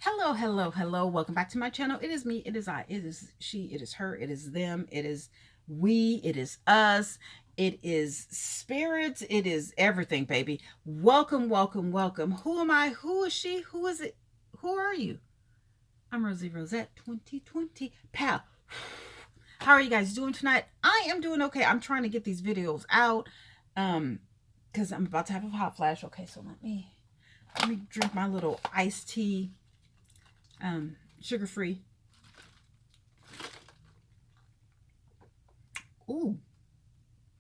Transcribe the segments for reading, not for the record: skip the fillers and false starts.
Hello, hello, hello. Welcome back to my channel. It is me, it is I, it is she, it is her, it is them, it is we, it is us, it is spirits, it is everything, baby. Welcome, welcome, welcome. Who am I? Who is she? Who is it? Who are you? I'm Rosie Rosette 2020. Pal. How are you guys doing tonight? I am doing okay. I'm trying to get these videos out. Because I'm about to have a hot flash. Okay, so let me drink my little iced tea, sugar free. Ooh,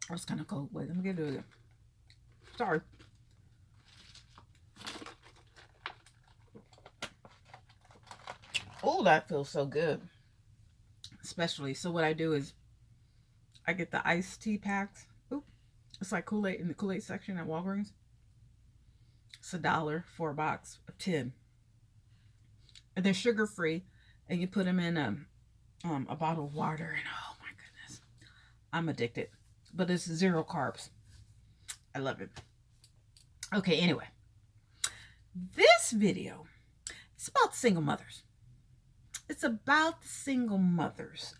that was kind of cold. Wait, let me get it. Sorry. Oh, that feels so good. Especially, so what I do is I get the iced tea packs. Ooh, it's like Kool-Aid in the Kool-Aid section at Walgreens. It's $1 for a box of 10. And they're sugar free, and you put them in a bottle of water, and oh my goodness, I'm addicted. But it's zero carbs. I love it. Okay, anyway, this video is about single mothers. It's about the single mothers.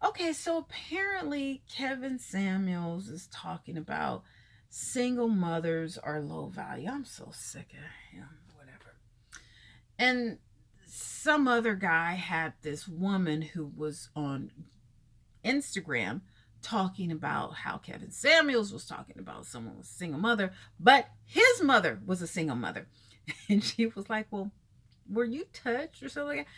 Okay, so apparently Kevin Samuels is talking about single mothers are low value. I'm so sick of him, whatever. And some other guy had this woman who was on Instagram talking about how Kevin Samuels was talking about someone was a single mother, but his mother was a single mother. And she was like, well, were you touched or something like that?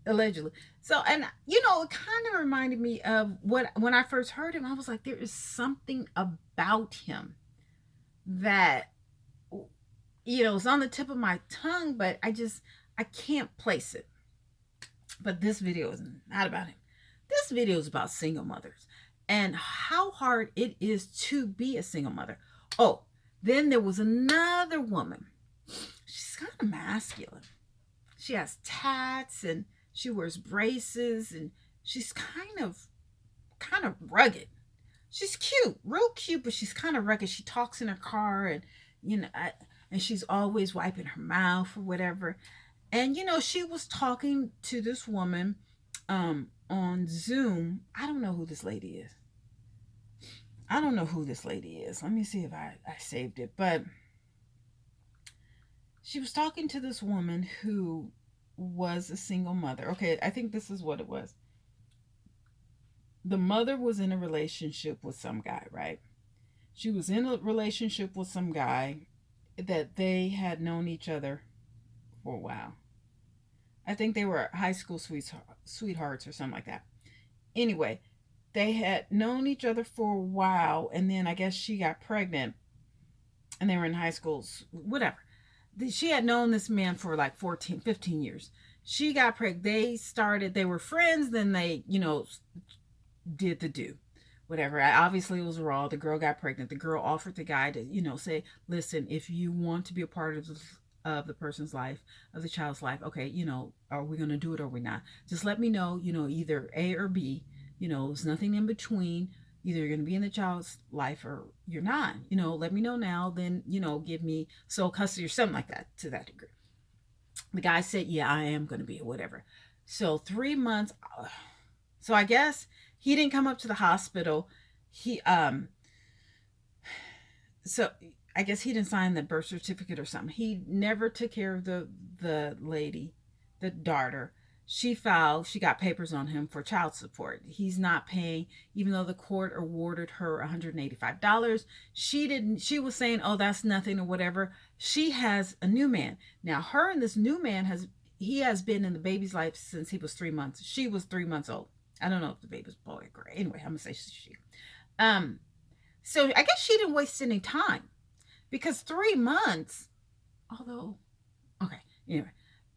Allegedly. So, and it kind of reminded me of what when I first heard him, I was like, there is something about him that it's on the tip of my tongue, but I can't place it. But this video is not about him. This video is about single mothers and how hard it is to be a single mother. Oh, then there was another woman. She's kind of masculine. She has tats and she wears braces and she's kind of rugged. She's cute, real cute, but she's kind of rugged. She talks in her car and and she's always wiping her mouth or whatever. And she was talking to this woman on Zoom. I don't know who this lady is. I don't know who this lady is. Let me see if I saved it. But she was talking to this woman who was a single mother. Okay, I think this is what it was. The mother was in a relationship with some guy, right? She was in a relationship with some guy that they had known each other for a while. I think they were high school sweethearts or something like that. Anyway, they had known each other for a while, and then I guess she got pregnant, and they were in high school, whatever. She had known this man for like 14, 15 years. She got pregnant. They were friends, then they, did the do. Whatever. Obviously, it was raw. The girl got pregnant. The girl offered the guy to, say, listen, if you want to be a part of the person's life, of the child's life, okay, are we going to do it or are we not? Just let me know, either A or B. There's nothing in between. Either you're going to be in the child's life or you're not. Let me know now. Then, give me sole custody or something like that to that degree. The guy said, yeah, I am going to be, whatever. So 3 months. So I guess he didn't come up to the hospital. So I guess he didn't sign the birth certificate or something. He never took care of the lady, the daughter. She got papers on him for child support. He's not paying, even though the court awarded her $185. She was saying, oh, that's nothing or whatever. She has a new man. Now, her and this new man he has been in the baby's life since he was 3 months. She was 3 months old. I don't know if the baby's boy or girl. Anyway, I'm gonna say she. Um, so I guess she didn't waste any time because 3 months, although, okay, anyway,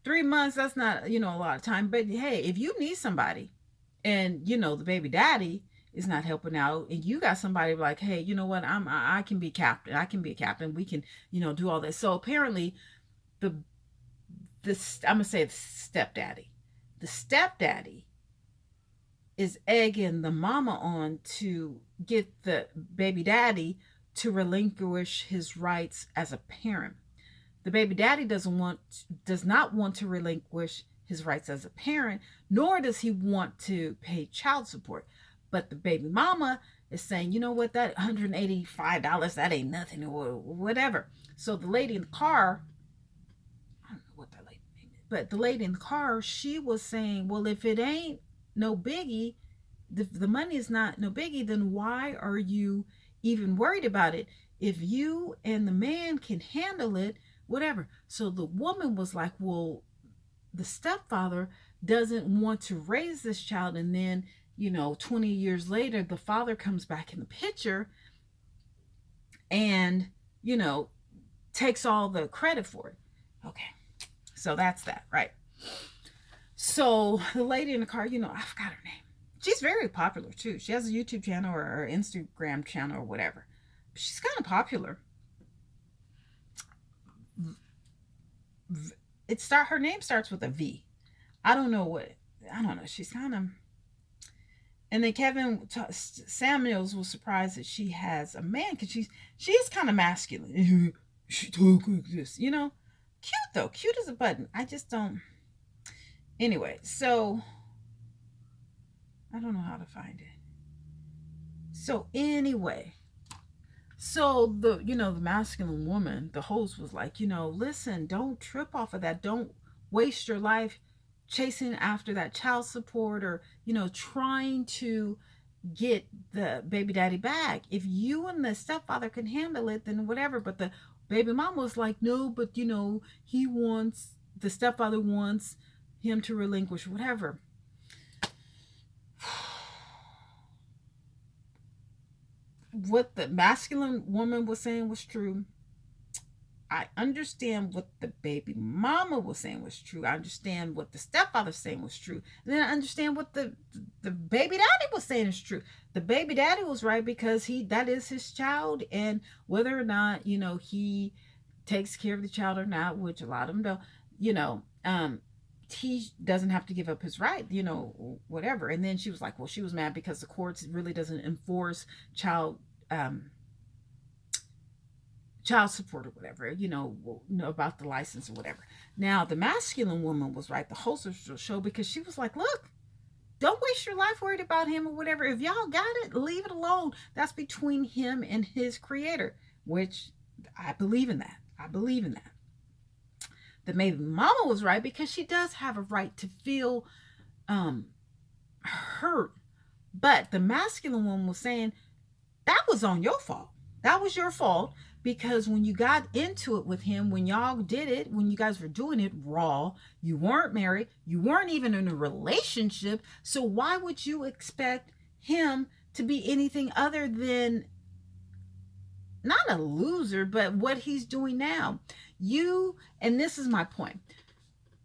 3 months, that's not, a lot of time. But hey, if you need somebody and, the baby daddy is not helping out and you got somebody like, hey, you know what, I can be captain. I can be a captain. We can, do all this. So apparently the, I'm going to say the stepdaddy is egging the mama on to get the baby daddy to relinquish his rights as a parent. The baby daddy does not want to relinquish his rights as a parent, nor does he want to pay child support. But the baby mama is saying, you know what, that $185, that ain't nothing, or whatever. So the lady in the car, I don't know what that lady name is, but the lady in the car, she was saying, well, if it ain't no biggie, the money is not no biggie, then why are you even worried about it? If you and the man can handle it, whatever. So the woman was like, well, the stepfather doesn't want to raise this child, and then 20 years later the father comes back in the picture and takes all the credit for it. Okay, so that's that, right? So the lady in the car, I forgot her name. She's very popular too. She has a YouTube channel or Instagram channel or whatever. She's kind of popular. Her name starts with a V. I don't know. She's kind of. And then Kevin Samuels was surprised that she has a man, because she's kind of masculine. She talk like this, cute though, cute as a button. I just don't. Anyway, so I don't know how to find it. So anyway, so the masculine woman, the host, was like, listen, don't trip off of that. Don't waste your life chasing after that child support, or trying to get the baby daddy back. If you and the stepfather can handle it, then whatever. But the baby mama was like, no, but the stepfather wants him to relinquish whatever. What the masculine woman was saying was true. I understand what the baby mama was saying was true. I understand what the stepfather was saying was true. And then I understand what the baby daddy was saying is true. The baby daddy was right, because that is his child, and whether or not, he takes care of the child or not, which a lot of them don't, he doesn't have to give up his right, whatever. And then she was like, well, she was mad because the courts really doesn't enforce child support or whatever, about the license or whatever. Now, the masculine woman was right, the host of the show, because she was like, look, don't waste your life worried about him or whatever. If y'all got it, leave it alone. That's between him and his creator, which I believe in that. The baby mama was right, because she does have a right to feel hurt. But the masculine woman was saying, that was on your fault. That was your fault, because when you got into it with him, when y'all did it, when you guys were doing it raw, you weren't married, you weren't even in a relationship. So why would you expect him to be anything other than not a loser, but what he's doing now? And this is my point.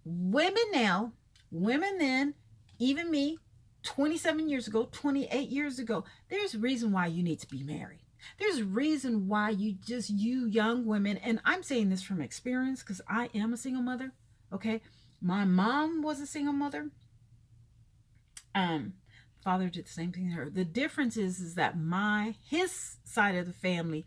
Women now, women then, even me, 27 years ago, 28 years ago, there's a reason why you need to be married. There's a reason why you young women, and I'm saying this from experience because I am a single mother, okay? My mom was a single mother. Father did the same thing to her. The difference is that his side of the family,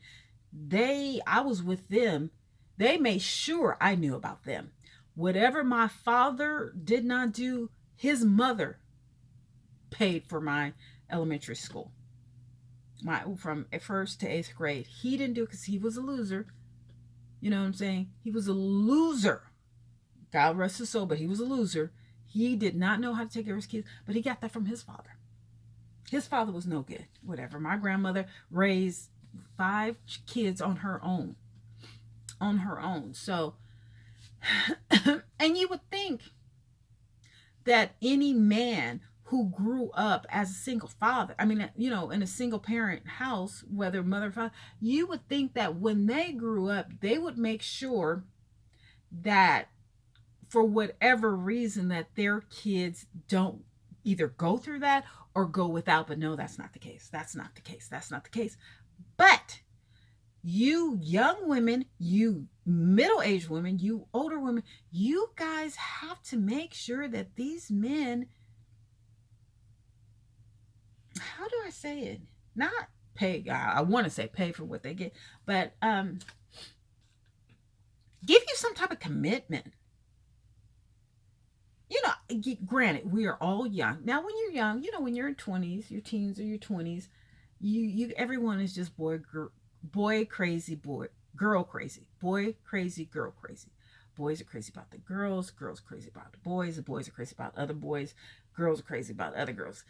I was with them. They made sure I knew about them. Whatever my father did not do, his mother paid for my elementary school. From first to 8th grade. He didn't do it because he was a loser. You know what I'm saying? He was a loser. God rest his soul, but he was a loser. He did not know how to take care of his kids, but he got that from his father. His father was no good. Whatever. My grandmother raised 5 kids on her own. So, and you would think that any man who grew up as a single father, in a single parent house, whether mother or father, you would think that when they grew up, they would make sure that for whatever reason that their kids don't either go through that or go without. But no, that's not the case. But you young women, you middle-aged women, you older women, you guys have to make sure that these men, how do I say it? Not pay. I want to say pay for what they get, but Give you some type of commitment. You know, granted, we are all young. Now, when you're young, you know, when you're in 20s, your teens or your 20s, everyone is just boy crazy, girl crazy, boy crazy, girl crazy. Boys are crazy about the girls crazy about the boys are crazy about other boys, girls are crazy about other girls.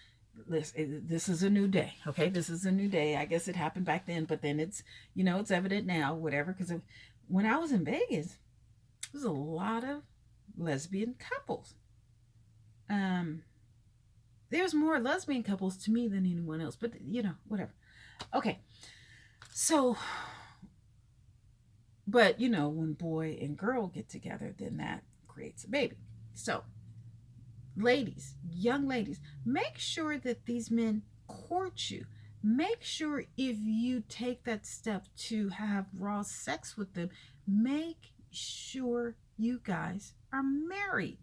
This is a new day, okay? This is a new day. I guess it happened back then, but then it's, you know, it's evident now, whatever. Because when I was in Vegas, there's a lot of lesbian couples. Um, there's more lesbian couples to me than anyone else, but you know, whatever. Okay, so, but you know, when boy and girl get together, then that creates a baby. So, ladies, young ladies, make sure that these men court you. Make sure if you take that step to have raw sex with them, make sure you guys are married.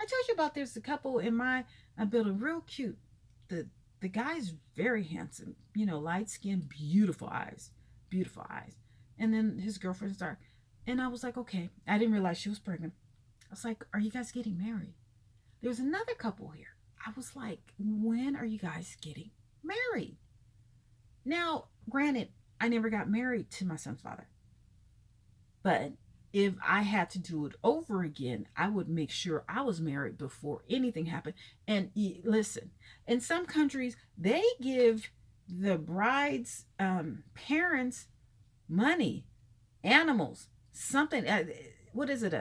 I told you about there's a couple in my building, real cute. The the guy's very handsome, you know, light skin, beautiful eyes. And then his girlfriend's dark. And I was like, okay. I didn't realize she was pregnant. I was like, are you guys getting married? There's another couple here. I was like, when are you guys getting married? Now, granted, I never got married to my son's father. But if I had to do it over again, I would make sure I was married before anything happened. And listen, in some countries, they give the bride's parents money, animals, something. What is it?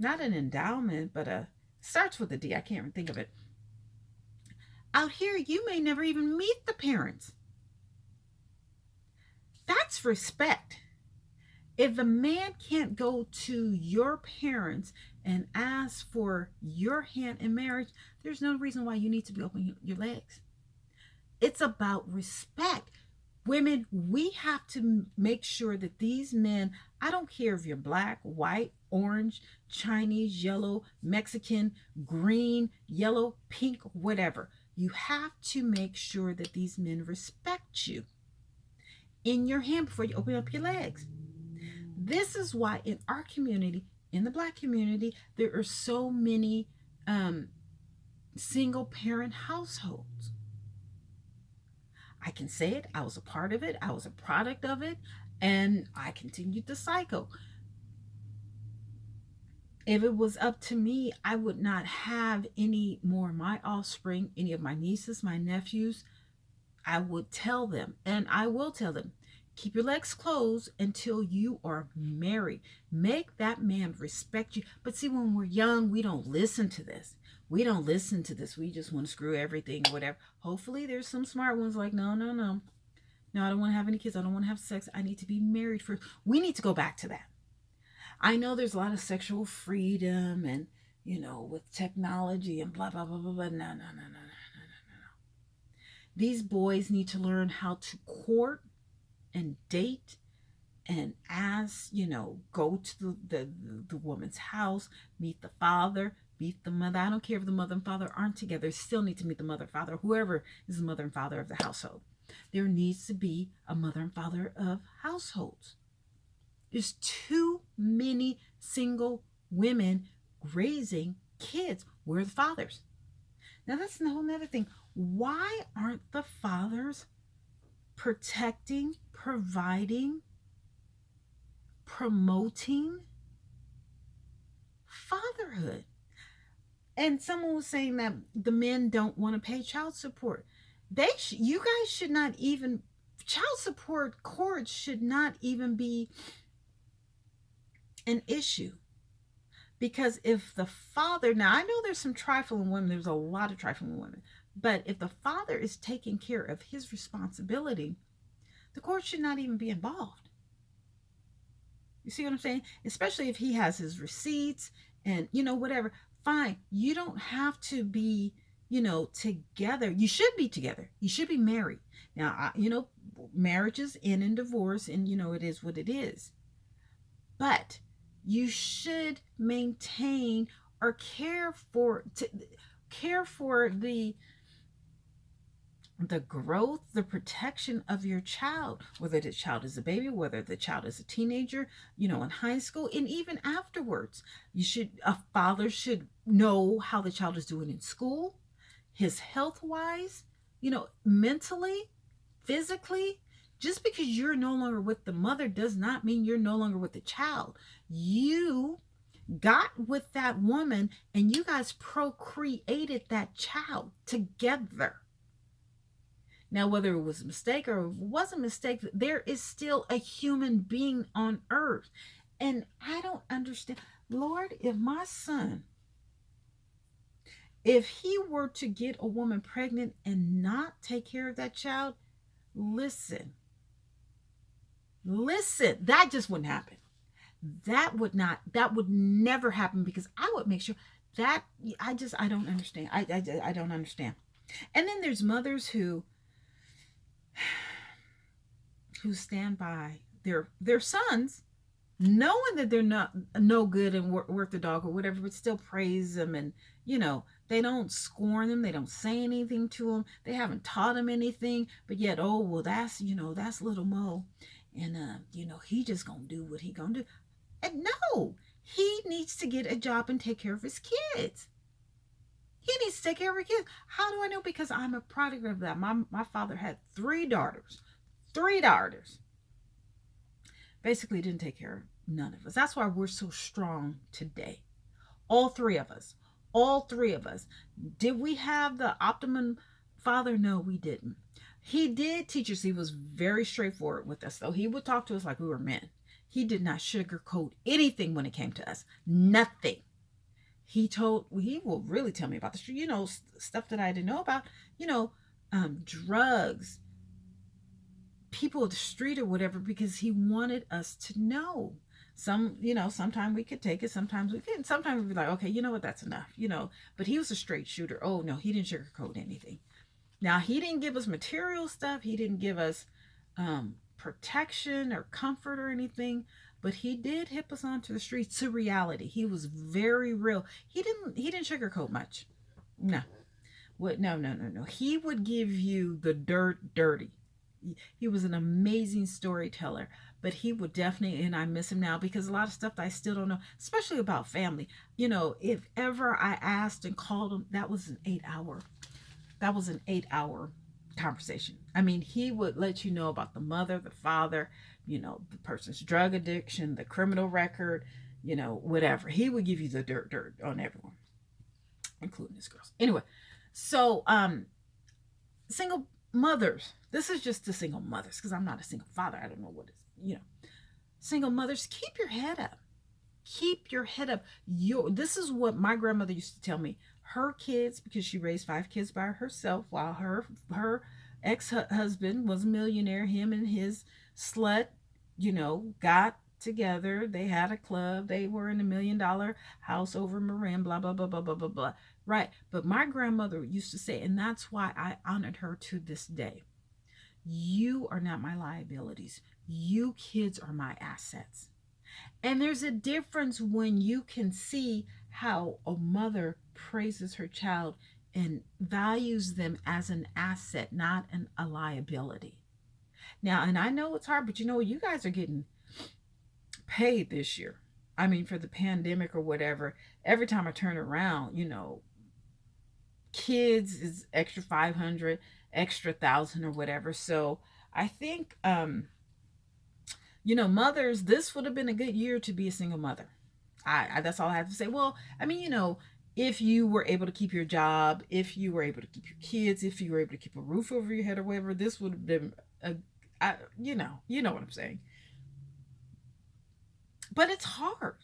Not an endowment, but starts with a D. I can't even think of it. Out here, you may never even meet the parents. That's respect. If a man can't go to your parents and ask for your hand in marriage, there's no reason why you need to be opening your legs. It's about respect. Women, we have to make sure that these men, I don't care if you're black, white, orange, Chinese, yellow, Mexican, green, yellow, pink, whatever. You have to make sure that these men respect you in your hand before you open up your legs. This is why in our community, in the black community, there are so many single parent households. I can say it. I was a part of it. I was a product of it. And I continued the cycle. If it was up to me, I would not have any more of my offspring, any of my nieces, my nephews. I would tell them, and I will tell them, keep your legs closed until you are married. Make that man respect you. But see, when we're young, we don't listen to this. We don't listen to this. We just want to screw everything, whatever. Hopefully, there's some smart ones like, no, no, no. No, I don't want to have any kids. I don't want to have sex. I need to be married first. We need to go back to that. I know there's a lot of sexual freedom and, you know, with technology and blah, blah, blah, blah, blah. No, no, no, no, no, no, no, no. These boys need to learn how to court and date and ask, you know, go to the woman's house, meet the father, meet the mother. I don't care if the mother and father aren't together, still need to meet the mother and father, whoever is the mother and father of the household. There needs to be a mother and father of households. There's too many single women raising kids. Where are the fathers? Now that's a whole other thing. Why aren't the fathers protecting, providing, promoting fatherhood? And someone was saying that the men don't want to pay child support. You guys should not even, child support courts should not even be an issue. Because if the father, now I know there's some trifling women, there's a lot of trifling women, but if the father is taking care of his responsibility, the court should not even be involved. You see what I'm saying? Especially if he has his receipts and, you know, whatever. Fine. You don't have to be, you know, together. You should be together. You should be married. Now, you know, marriages end in divorce and, you know, it is what it is. But you should maintain or care for the the growth, the protection of your child, whether the child is a baby, whether the child is a teenager, in high school, and even afterwards. A father should know how the child is doing in school, his health wise, mentally, physically. Just because you're no longer with the mother does not mean you're no longer with the child. You got with that woman and you guys procreated that child together. Now, whether it was a mistake or it wasn't a mistake, there is still a human being on earth. And I don't understand. Lord, if he were to get a woman pregnant and not take care of that child, listen, that just wouldn't happen. That would never happen, because I would make sure that I don't understand. I don't understand. And then there's mothers who stand by their sons, knowing that they're not no good and worth the dog or whatever, but still praise them. And they don't scorn them, they don't say anything to them, they haven't taught them anything, but yet, oh well, that's little Mo, and he just gonna do what he gonna do. And no, he needs to get a job and take care of his kids. He needs to take care of his kids. How do I know? Because I'm a product of that. My father had 3 daughters. Basically didn't take care of none of us. That's why we're so strong today. All three of us. Did we have the optimum father? No, we didn't. He did teach us. He was very straightforward with us, though. He would talk to us like we were men. He did not sugarcoat anything when it came to us. Nothing. He will really tell me about the street, stuff that I didn't know about, drugs, people at the street or whatever, because he wanted us to know. Sometimes we could take it, sometimes we couldn't. Sometimes we'd be like, okay, you know what, that's enough, but he was a straight shooter. Oh no, he didn't sugarcoat anything. Now, he didn't give us material stuff. He didn't give us protection or comfort or anything, but he did hip us onto the streets to reality. He was very real. He didn't sugarcoat much. No. No. He would give you the dirty. He was an amazing storyteller, but he would definitely, and I miss him now, because a lot of stuff that I still don't know, especially about family. If ever I asked and called him, that was an 8-hour conversation. I mean, he would let you know about the mother, the father, the person's drug addiction, the criminal record, whatever. He would give you the dirt on everyone, including his girls. Anyway, so single mothers. This is just the single mothers, because I'm not a single father. I don't know what is, single mothers, keep your head up. Keep your head up. This is what my grandmother used to tell me. Her kids, because she raised 5 kids by herself, while her ex-husband was a millionaire. Him and his slut, got together. They had a club. They were in $1 million house over Marin, blah, blah, blah, blah, blah, blah, blah. Right. But my grandmother used to say, and that's why I honored her to this day, you are not my liabilities. You kids are my assets. And there's a difference when you can see how a mother praises her child and values them as an asset, not a liability. Now, and I know it's hard, but you guys are getting paid this year. I mean, for the pandemic or whatever, every time I turn around, kids is extra 500, extra 1,000 or whatever. So I think, mothers, this would have been a good year to be a single mother. That's all I have to say. Well, I mean, if you were able to keep your job, if you were able to keep your kids, if you were able to keep a roof over your head or whatever, this would have been you know what I'm saying. But it's hard.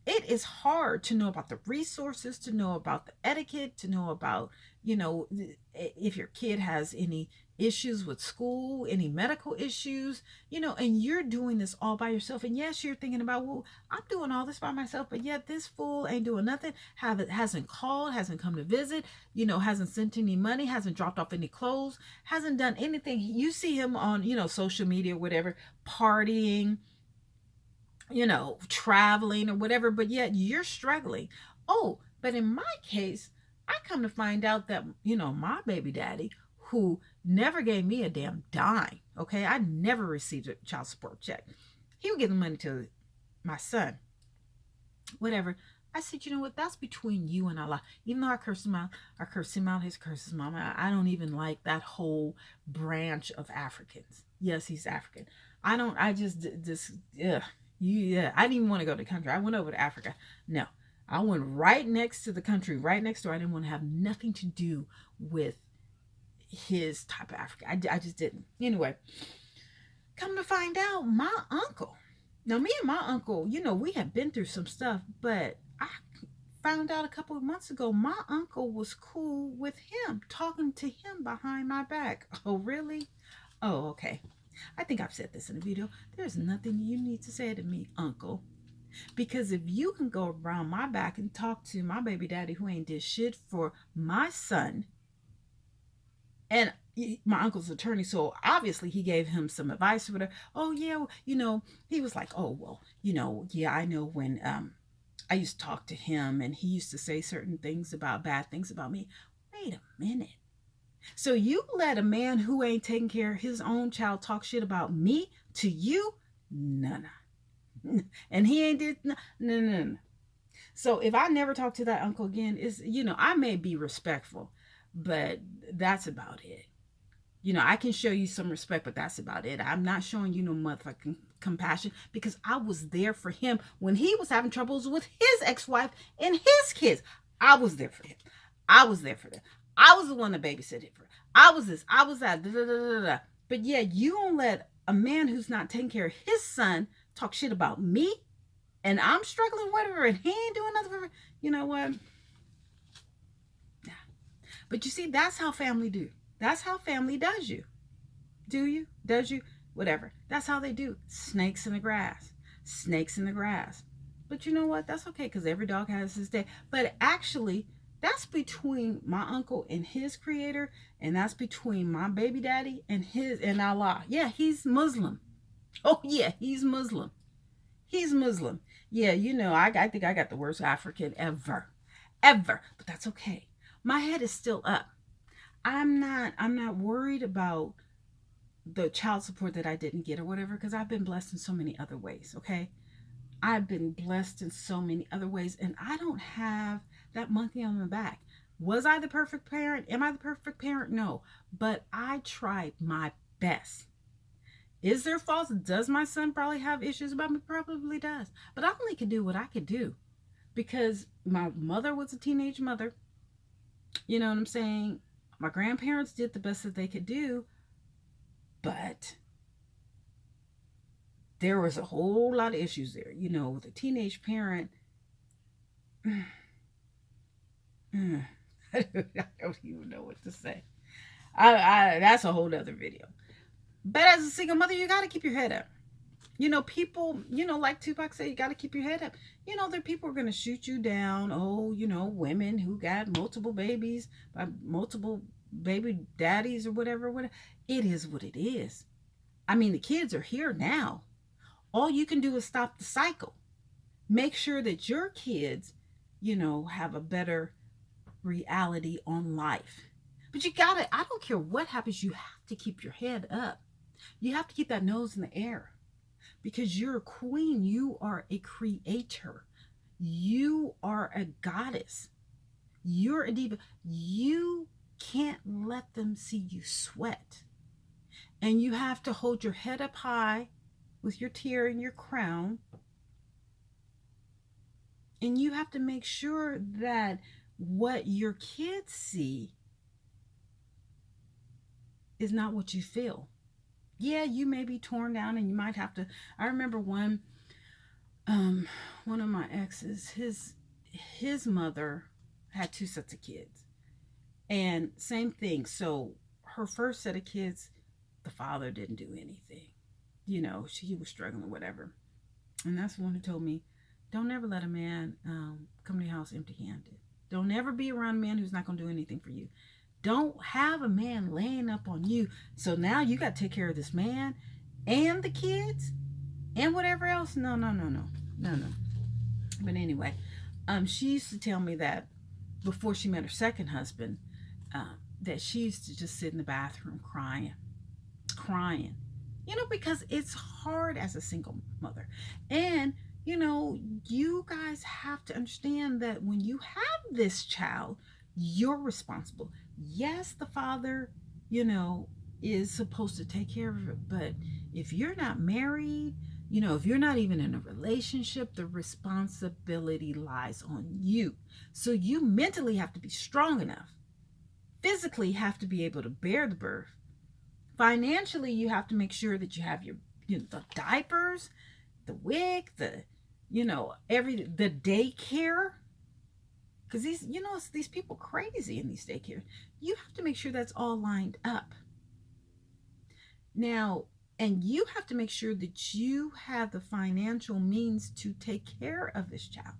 It is hard to know about the resources, to know about the etiquette, to know about, if your kid has any issues with school, any medical issues, and you're doing this all by yourself. And yes, you're thinking about, well, I'm doing all this by myself, but yet this fool ain't doing nothing, hasn't called, hasn't come to visit, hasn't sent any money, hasn't dropped off any clothes, hasn't done anything. You see him on, social media, whatever, partying, traveling or whatever, but yet you're struggling. Oh, but in my case, I come to find out that, my baby daddy, who never gave me a damn dime. Okay, I never received a child support check. He would give the money to my son, whatever. I said, you know what? That's between you and Allah. Even though I cursed him out, I cursed him out. His curse his mama. I don't even like that whole branch of Africans. Yes, he's African. I don't. I just yeah. I didn't even want to go to the country. I went over to Africa. No, I went right next to the country, right next door. I didn't want to have nothing to do with his type of Africa. I just didn't. Anyway, come to find out, my uncle. Now, me and my uncle, you know, we had been through some stuff, but I found out a couple of months ago my uncle was cool with him, talking to him behind my back. Oh, really? Oh, okay. I think I've said this in a video. There's nothing you need to say to me, uncle. Because if you can go around my back and talk to my baby daddy who ain't did shit for my son, and my uncle's attorney, so obviously he gave him some advice or whatever. Oh yeah, you know, he was like, oh well, you know, yeah, I know when I used to talk to him and he used to say certain things about bad things about me. Wait a minute. So you let a man who ain't taking care of his own child talk shit about me to you? No. And he ain't did no. So if I never talk to that uncle again, is, you know, I may be respectful, but that's about it. You know, I can show you some respect, but that's about it. I'm not showing you no motherfucking compassion because I was there for him when he was having troubles with his ex-wife and his kids. I was there for him. I was there for them. I was the one that babysat him for. I was this. I was that. Da, da, da, da, da. But yeah, you don't let a man who's not taking care of his son talk shit about me, and I'm struggling with her, and he ain't doing nothing for me. You know what? Yeah. But you see, that's how family do. That's how family does you. Do you? Does you? Whatever. That's how they do. Snakes in the grass. Snakes in the grass. But you know what? That's okay because every dog has his day. But actually, that's between my uncle and his creator, and that's between my baby daddy and his and Allah. Yeah, he's Muslim. Oh yeah, he's Muslim. He's Muslim. Yeah, you know, I think I got the worst African ever. But that's okay. My head is still up. I'm not worried about the child support that I didn't get or whatever, because I've been blessed in so many other ways, okay? I've been blessed in so many other ways, and I don't have that monkey on my back. Was I the perfect parent? Am I the perfect parent? No, but I tried my best. Is there faults? Does my son probably have issues about me? Probably does. But I only could do what I could do because my mother was a teenage mother. You know what I'm saying? My grandparents did the best that they could do, but there was a whole lot of issues there. You know, with a teenage parent, I don't even know what to say. That's a whole other video. But as a single mother, you got to keep your head up. You know, people, you know, like Tupac said, you got to keep your head up. You know, there are people who are going to shoot you down. Oh, you know, women who got multiple babies by multiple baby daddies or whatever. It is what it is. I mean, the kids are here now. All you can do is stop the cycle. Make sure that your kids, you know, have a better reality on life. But you got to, I don't care what happens, you have to keep your head up. You have to keep that nose in the air. Because you're a queen. You are a creator. You are a goddess. You're a diva. You can't let them see you sweat. And you have to hold your head up high with your tiara and your crown. And you have to make sure that what your kids see is not what you feel. Yeah, you may be torn down and you might have to. I remember one of my exes, his mother had 2 sets of kids. And same thing. So her first set of kids, the father didn't do anything. You know, he was struggling or whatever. And that's the one who told me, don't ever let a man come to your house empty-handed. Don't ever be around a man who's not going to do anything for you. Don't have a man laying up on you. So now you got to take care of this man and the kids and whatever else. No. But anyway, she used to tell me that before she met her second husband, that she used to just sit in the bathroom crying, because it's hard as a single mother. And, you guys have to understand that when you have this child, you're responsible. Yes, the father, you know, is supposed to take care of it, but if you're not married, if you're not even in a relationship, the responsibility lies on you. So you mentally have to be strong enough, physically have to be able to bear the birth. Financially, you have to make sure that you have your, the diapers, the wig, the, the daycare. Because these people crazy in these daycare. You have to make sure that's all lined up. Now, and you have to make sure that you have the financial means to take care of this child.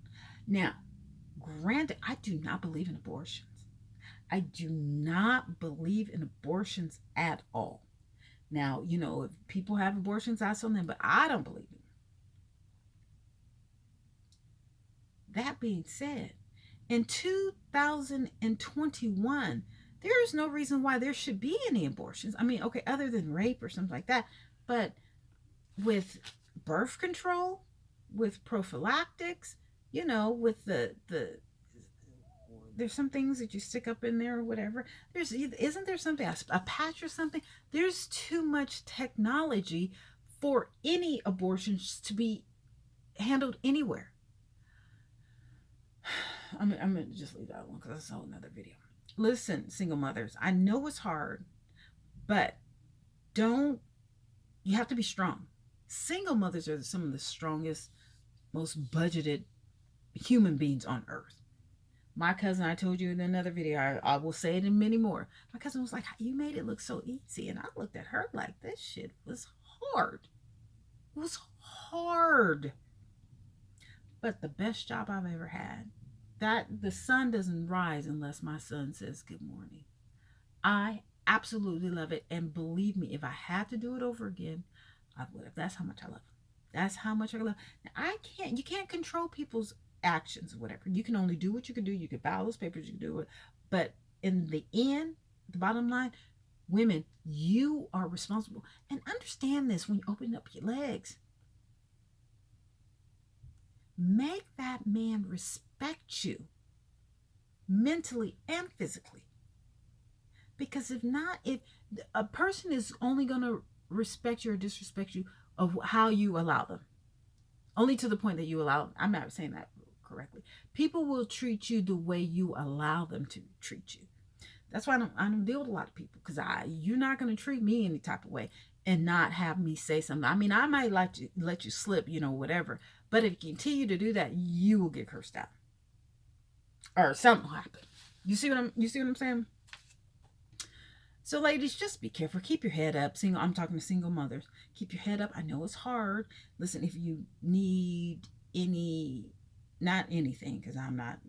Now, granted, I do not believe in abortions. I do not believe in abortions at all. Now, if people have abortions, that's on them, but I don't believe it. That being said, in 2021, there is no reason why there should be any abortions. I mean, okay, other than rape or something like that, but with birth control, with prophylactics, with the there's some things that you stick up in there or whatever. Isn't there something, a patch or something? There's too much technology for any abortions to be handled anywhere. I'm gonna just leave that alone because that's a whole nother video. Listen, single mothers, I know it's hard, but you have to be strong. Single mothers are some of the strongest, most budgeted human beings on earth. My cousin, I told you in another video, I will say it in many more. My cousin was like, you made it look so easy. And I looked at her like, this shit was hard. It was hard. But the best job I've ever had. That the sun doesn't rise unless my son says good morning. I absolutely love it. And believe me, if I had to do it over again, I would have. That's how much I love it. That's how much I love it. Now, you can't control people's actions or whatever. You can only do what you can do. You can file those papers, you can do it. But in the end, the bottom line, women, you are responsible. And understand this when you open up your legs. Make that man respect you mentally and physically. Because if not, if a person is only going to respect you or disrespect you of how you allow them, only to the point that you allow them. I'm not saying that correctly. People will treat you the way you allow them to treat you. That's why I don't deal with a lot of people, because you're not going to treat me any type of way and not have me say something. I mean, I might let you slip, whatever. But if you continue to do that, you will get cursed out, or something will happen. You see what I'm saying? So, ladies, just be careful. Keep your head up. I'm talking to single mothers. Keep your head up. I know it's hard. Listen, if you need not anything, because I'm not.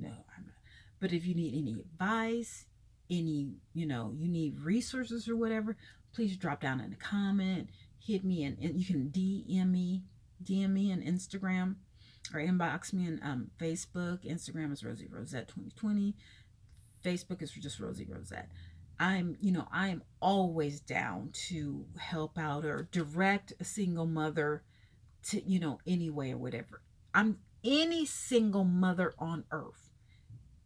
But if you need any advice, you need resources or whatever, please drop down in the comment. Hit me and you can DM me on Instagram, or inbox me on Facebook. Instagram is Rosie Rosette 2020. Facebook is just Rosie Rosette. I am always down to help out or direct a single mother to, any way or whatever. I'm any single mother on earth.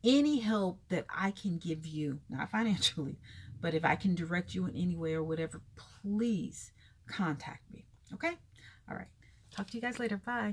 Any help that I can give you, not financially, but if I can direct you in any way or whatever, please contact me. Okay? All right. Talk to you guys later. Bye.